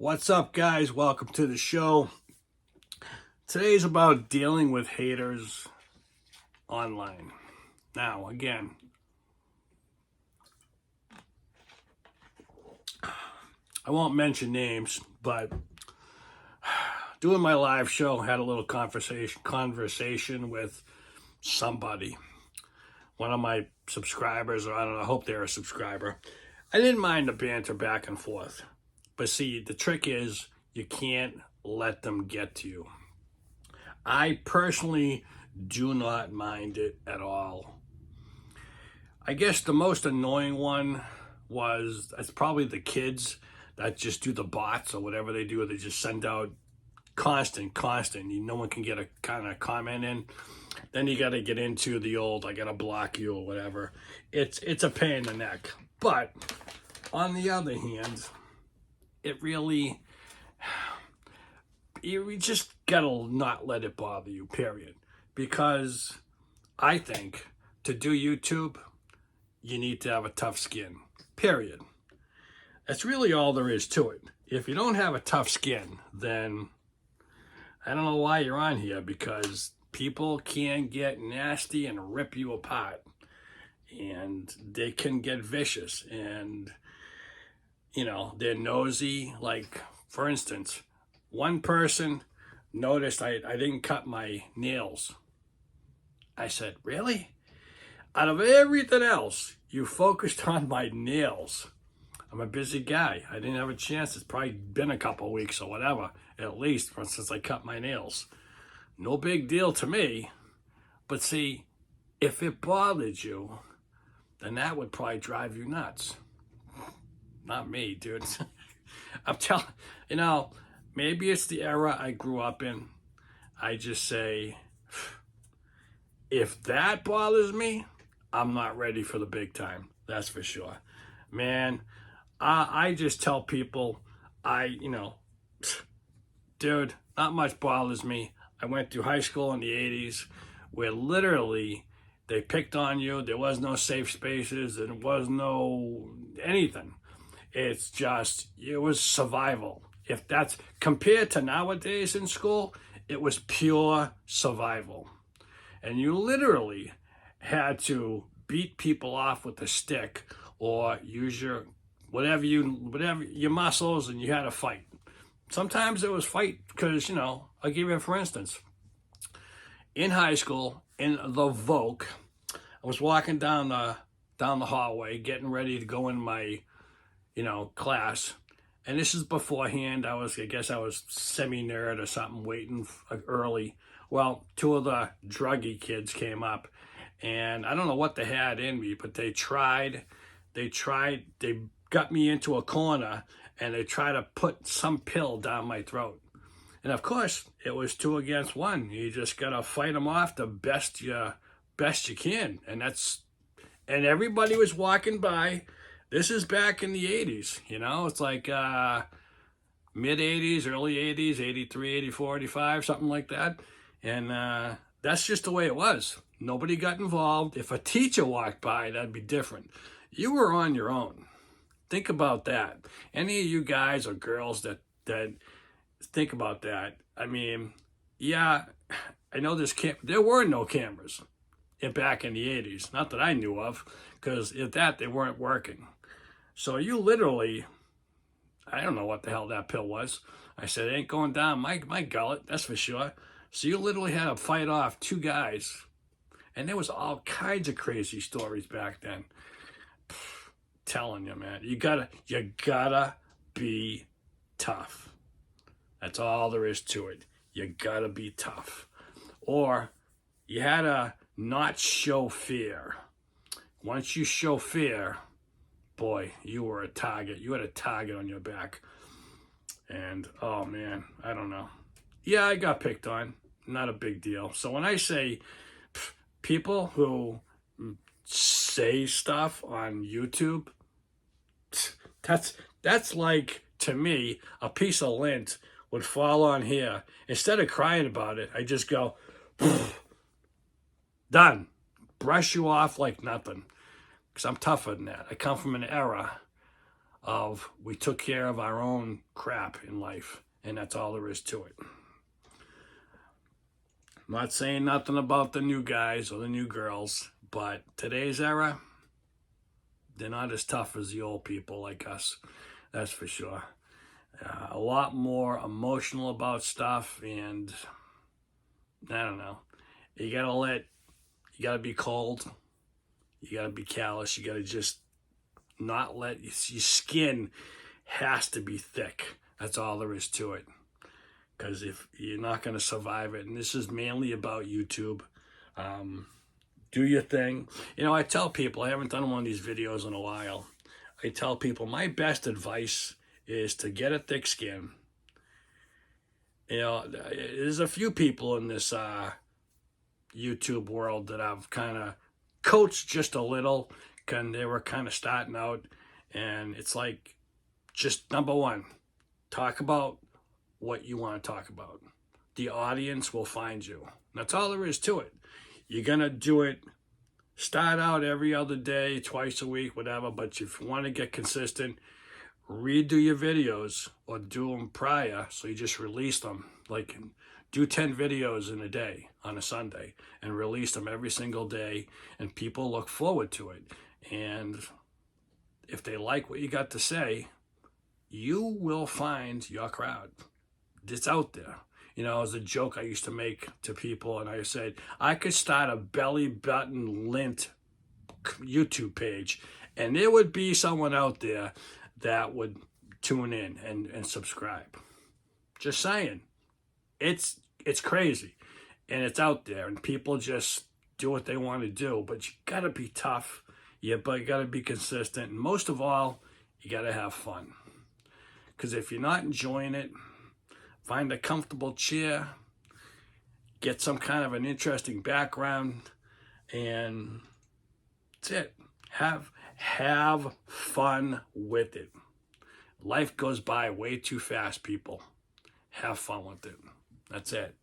What's up, guys? Welcome to the show. Today's about dealing with haters online. Now, again, I won't mention names, but doing my live show, had a little conversation with somebody, one of my subscribers, or I don't know, I hope they're a subscriber. I didn't mind the banter back and forth. But see, the trick is you can't let them get to you. I personally do not mind it at all. I guess the most annoying one it's probably the kids that just do the bots or whatever they do. They just send out constant. No one can get a kind of comment in. Then you got to get into the old, I got to block you or whatever. It's a pain in the neck. But on the other hand, you just gotta not let it bother you, period. Because I think to do YouTube, you need to have a tough skin, period. That's really all there is to it. If you don't have a tough skin, then I don't know why you're on here, because people can get nasty and rip you apart. And they can get vicious, and they're nosy. Like, for instance, one person noticed I didn't cut my nails. I said, really? Out of everything else, you focused on my nails. I'm a busy guy. I didn't have a chance. It's probably been a couple of weeks or whatever, at least, since I cut my nails. No big deal to me. But see, if it bothered you, then that would probably drive you nuts. Not me, dude. I'm telling maybe it's the era I grew up in. I just say, if that bothers me, I'm not ready for the big time. That's for sure. Man, I just tell people, dude, not much bothers me. I went through high school in the 80s where literally they picked on you. There was no safe spaces. There was no anything. It's just, it was survival. If that's compared to nowadays in school, it was pure survival. And you literally had to beat people off with a stick or use your whatever your muscles, and you had to fight. Sometimes it was fight because, I'll give you for instance. In high school, in the Voc, I was walking down the hallway, getting ready to go in my class. And this is beforehand. I guess I was semi-nerd or something, waiting early. Well, two of the druggy kids came up, and I don't know what they had in me, but they got me into a corner, and they tried to put some pill down my throat. And of course, it was 2 against 1. You just gotta fight them off the best you can. And everybody was walking by. This is back in the 80s, it's like mid 80s, early 80s, 83, 84, 85, something like that. And that's just the way it was. Nobody got involved. If a teacher walked by, that'd be different. You were on your own. Think about that. Any of you guys or girls that think about that. I mean, yeah, I know there were no cameras back in the 80s. Not that I knew of, because if they weren't working. So you literally, I don't know what the hell that pill was. I said, it ain't going down my gullet, that's for sure. So you literally had to fight off 2 guys. And there was all kinds of crazy stories back then. Telling you, man, you gotta be tough. That's all there is to it. You gotta be tough. Or you had to not show fear. Once you show fear, boy, you were a target. You had a target on your back. And, oh man, I don't know. Yeah, I got picked on. Not a big deal. So when I say people who say stuff on YouTube, that's like, to me, a piece of lint would fall on here. Instead of crying about it, I just go, done. Brush you off like nothing. Because I'm tougher than that. I come from an era of we took care of our own crap in life, and that's all there is to it. I'm not saying nothing about the new guys or the new girls, but today's era, they're not as tough as the old people like us. That's for sure. A lot more emotional about stuff, and I don't know. You gotta be cold. You gotta be callous. You gotta just not let your skin has to be thick. That's all there is to it. Because if you're not gonna survive it, and this is mainly about YouTube. Do your thing. You know, I tell people, I haven't done one of these videos in a while. I tell people my best advice is to get a thick skin. You know, there's a few people in this YouTube world that I've kind of coached just a little, and they were kind of starting out. And it's like, just number one, talk about what you want to talk about. The audience will find you. That's all there is to it. You're going to do it, start out every other day, twice a week, whatever, but if you want to get consistent, redo your videos or do them prior, so you just release them. Like, do 10 videos in a day on a Sunday and release them every single day, and people look forward to it. And if they like what you got to say, you will find your crowd. It's out there. You know, as a joke I used to make to people, and I said, I could start a belly button lint YouTube page, and there would be someone out there that would tune in and subscribe. Just saying. It's crazy, and it's out there, and people just do what they want to do, but you got to be tough. You got to be consistent, and most of all, you got to have fun. Because if you're not enjoying it, find a comfortable chair, get some kind of an interesting background, and that's it. Have fun with it. Life goes by way too fast, people. Have fun with it. That's it.